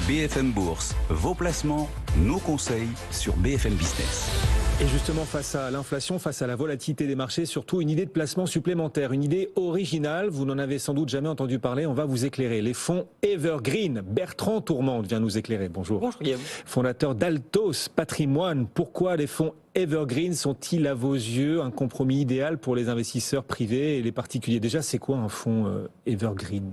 BFM Bourse, vos placements, nos conseils sur BFM Business. Et justement, face à l'inflation, face à la volatilité des marchés, surtout une idée de placement supplémentaire, une idée originale, vous n'en avez sans doute jamais entendu parler, on va vous éclairer. Les fonds Evergreen, Bertrand Tourmente vient nous éclairer. Bonjour. Bonjour Guillaume. Fondateur d'Altos Patrimoine, pourquoi les fonds Evergreen sont-ils à vos yeux un compromis idéal pour les investisseurs privés et les particuliers? Déjà, c'est quoi un fonds Evergreen ?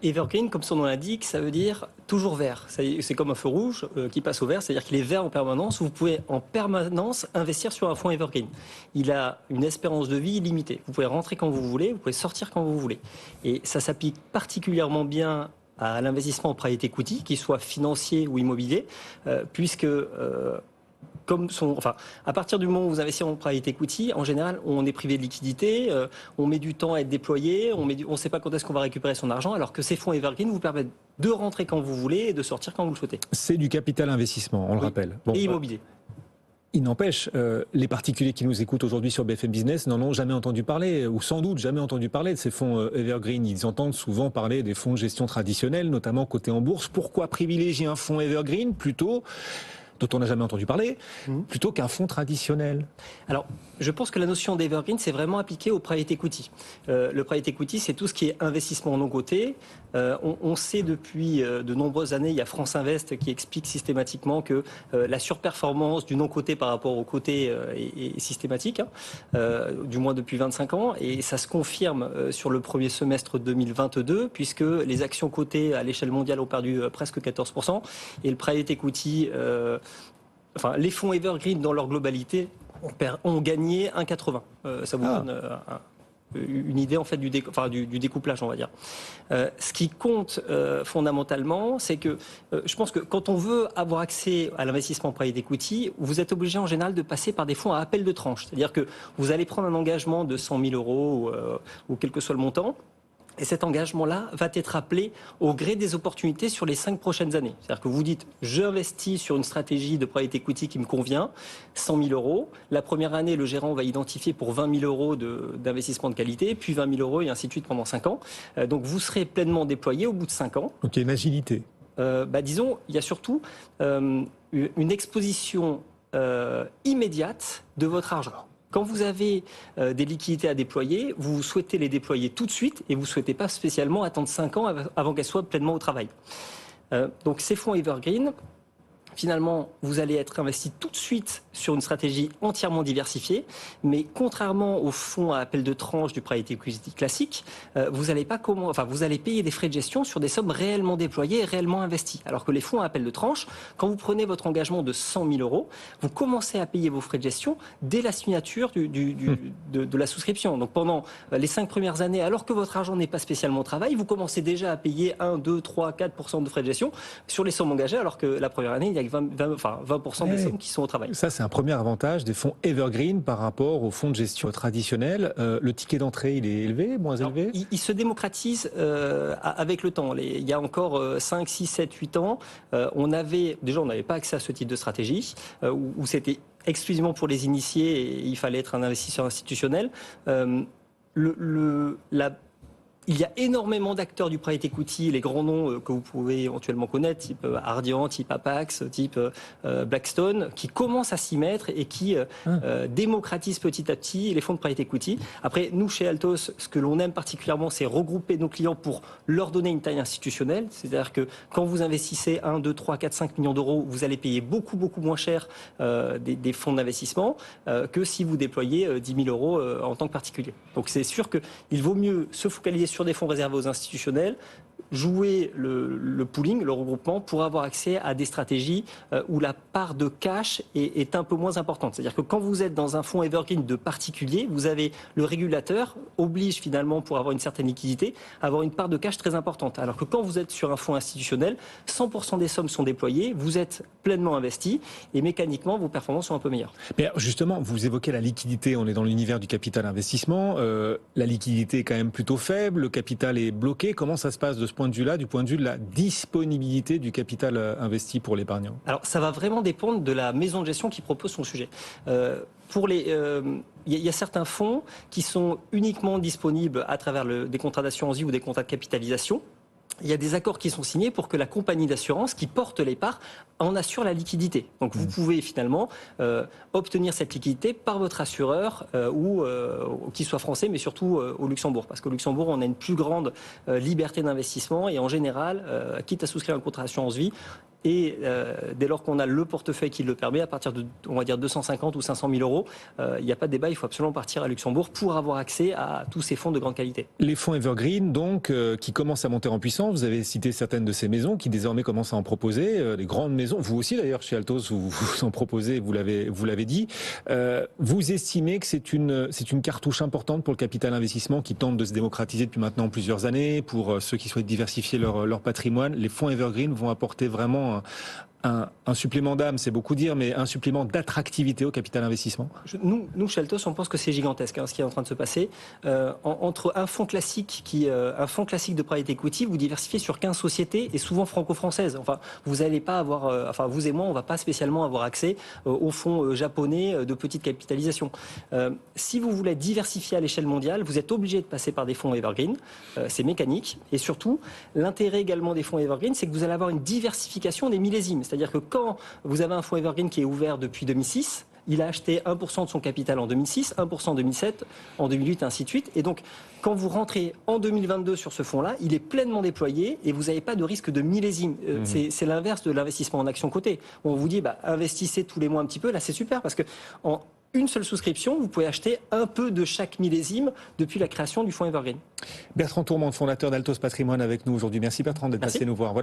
Evergreen, comme son nom l'indique, ça veut dire toujours vert. C'est comme un feu rouge qui passe au vert, c'est-à-dire qu'il est vert en permanence. Vous pouvez en permanence investir sur un fonds Evergreen. Il a une espérance de vie illimitée. Vous pouvez rentrer quand vous voulez, vous pouvez sortir quand vous voulez. Et ça s'applique particulièrement bien à l'investissement en private equity, qu'il soit financier ou immobilier, puisque... à partir du moment où vous investissez en private equity, en général, on est privé de liquidité, on met du temps à être déployé, on ne sait pas quand est-ce qu'on va récupérer son argent, alors que ces fonds Evergreen vous permettent de rentrer quand vous voulez et de sortir quand vous le souhaitez. C'est du capital investissement, on le rappelle. Bon, et immobilier. Il n'empêche, les particuliers qui nous écoutent aujourd'hui sur BFM Business n'en ont jamais entendu parler, ou sans doute jamais entendu parler de ces fonds Evergreen. Ils entendent souvent parler des fonds de gestion traditionnels, notamment cotés en bourse. Pourquoi privilégier un fonds Evergreen plutôt, dont on n'a jamais entendu parler, plutôt qu'un fonds traditionnel? Alors, je pense que la notion d'Evergreen, c'est vraiment appliqué au private equity. Le private equity, c'est tout ce qui est investissement non coté. On sait depuis de nombreuses années, il y a France Invest qui explique systématiquement que la surperformance du non coté par rapport au coté est systématique, du moins depuis 25 ans. Et ça se confirme sur le premier semestre 2022, puisque les actions cotées à l'échelle mondiale ont perdu presque 14%. Et le private equity... les fonds Evergreen dans leur globalité ont gagné 1,80. Ça vous donne une idée en fait du découplage, on va dire. Ce qui compte fondamentalement, c'est que je pense que quand on veut avoir accès à l'investissement private equity, vous êtes obligé en général de passer par des fonds à appel de tranche. C'est-à-dire que vous allez prendre un engagement de 100 000 euros ou quel que soit le montant. Et cet engagement-là va être appelé au gré des opportunités sur les 5 prochaines années. C'est-à-dire que vous dites, j'investis sur une stratégie de private equity qui me convient, 100 000 euros. La première année, le gérant va identifier pour 20 000 euros d'investissement de qualité, puis 20 000 euros et ainsi de suite pendant 5 ans. Donc vous serez pleinement déployé au bout de 5 ans. Donc il y a une agilité. Disons, il y a surtout une exposition immédiate de votre argent. Quand vous avez des liquidités à déployer, vous souhaitez les déployer tout de suite et vous ne souhaitez pas spécialement attendre 5 ans avant qu'elles soient pleinement au travail. Donc ces fonds Evergreen, finalement, vous allez être investi tout de suite sur une stratégie entièrement diversifiée, mais contrairement aux fonds à appel de tranche du private equity classique, vous allez payer des frais de gestion sur des sommes réellement déployées et réellement investies. Alors que les fonds à appel de tranche, quand vous prenez votre engagement de 100 000 euros, vous commencez à payer vos frais de gestion dès la signature de la souscription. Donc pendant les 5 premières années, alors que votre argent n'est pas spécialement au travail, vous commencez déjà à payer 1, 2, 3, 4% de frais de gestion sur les sommes engagées, alors que la première année, il y a que 20% des sommes qui sont au travail. Ça, c'est un premier avantage des fonds Evergreen par rapport aux fonds de gestion traditionnels. Le ticket d'entrée, il est élevé, moins élevé? Il se démocratise avec le temps. Il y a encore 5, 6, 7, 8 ans, on n'avait pas accès à ce type de stratégie, où c'était exclusivement pour les initiés et il fallait être un investisseur institutionnel. Il y a énormément d'acteurs du private equity, les grands noms que vous pouvez éventuellement connaître, type Ardian, type Apax, type Blackstone, qui commencent à s'y mettre et qui démocratisent petit à petit les fonds de private equity. Après, nous, chez Altos, ce que l'on aime particulièrement, c'est regrouper nos clients pour leur donner une taille institutionnelle. C'est-à-dire que quand vous investissez 1, 2, 3, 4, 5 millions d'euros, vous allez payer beaucoup, beaucoup moins cher des fonds d'investissement que si vous déployez 10 000 euros en tant que particulier. Donc c'est sûr qu'il vaut mieux se focaliser sur des fonds réservés aux institutionnels, jouer le pooling, le regroupement, pour avoir accès à des stratégies où la part de cash est un peu moins importante. C'est-à-dire que quand vous êtes dans un fonds Evergreen de particulier, vous avez le régulateur oblige finalement, pour avoir une certaine liquidité, à avoir une part de cash très importante. Alors que quand vous êtes sur un fonds institutionnel, 100% des sommes sont déployées, vous êtes pleinement investi et mécaniquement, vos performances sont un peu meilleures. Mais justement, vous évoquez la liquidité, on est dans l'univers du capital investissement, la liquidité est quand même plutôt faible, le capital est bloqué. Comment ça se passe de ce point de vue-là, du point de vue de la disponibilité du capital investi pour l'épargnant? Alors, ça va vraiment dépendre de la maison de gestion qui propose son sujet. Il y a certains fonds qui sont uniquement disponibles à travers des contrats d'assurance vie ou des contrats de capitalisation. il y a des accords qui sont signés pour que la compagnie d'assurance qui porte les parts en assure la liquidité. Donc vous pouvez finalement obtenir cette liquidité par votre assureur ou qu'il soit français, mais surtout au Luxembourg. Parce qu'au Luxembourg, on a une plus grande liberté d'investissement et en général, quitte à souscrire un contrat d'assurance vie, et dès lors qu'on a le portefeuille qui le permet, à partir de, on va dire, 250 ou 500 000 euros, il n'y a pas de débat, il faut absolument partir à Luxembourg pour avoir accès à tous ces fonds de grande qualité. Les fonds Evergreen, donc, qui commencent à monter en puissance, vous avez cité certaines de ces maisons qui désormais commencent à en proposer, les grandes maisons, vous aussi d'ailleurs chez Altos, vous en proposez, vous l'avez dit. Vous estimez que c'est une cartouche importante pour le capital investissement qui tente de se démocratiser depuis maintenant plusieurs années, pour ceux qui souhaitent diversifier leur patrimoine. Les fonds Evergreen vont apporter vraiment un supplément d'âme, c'est beaucoup dire, mais un supplément d'attractivité au capital investissement. Nous, chez Altos, on pense que c'est gigantesque ce qui est en train de se passer. Entre un fonds classique de private equity, vous diversifiez sur 15 sociétés et souvent franco-françaises. Enfin, vous n'allez pas avoir, vous et moi, on va pas spécialement avoir accès aux fonds japonais de petite capitalisation. Si vous voulez diversifier à l'échelle mondiale, vous êtes obligé de passer par des fonds Evergreen. C'est mécanique. Et surtout, l'intérêt également des fonds Evergreen, c'est que vous allez avoir une diversification des millésimes. C'est-à-dire que quand vous avez un fonds Evergreen qui est ouvert depuis 2006, il a acheté 1% de son capital en 2006, 1% en 2007, en 2008, et ainsi de suite. Et donc, quand vous rentrez en 2022 sur ce fonds-là, il est pleinement déployé et vous n'avez pas de risque de millésime. C'est l'inverse de l'investissement en action cotée. On vous dit, investissez tous les mois un petit peu. Là, c'est super parce que en une seule souscription, vous pouvez acheter un peu de chaque millésime depuis la création du fonds Evergreen. Bertrand Tourmente, fondateur d'Altos Patrimoine avec nous aujourd'hui. Merci Bertrand d'être passé nous voir. Voilà.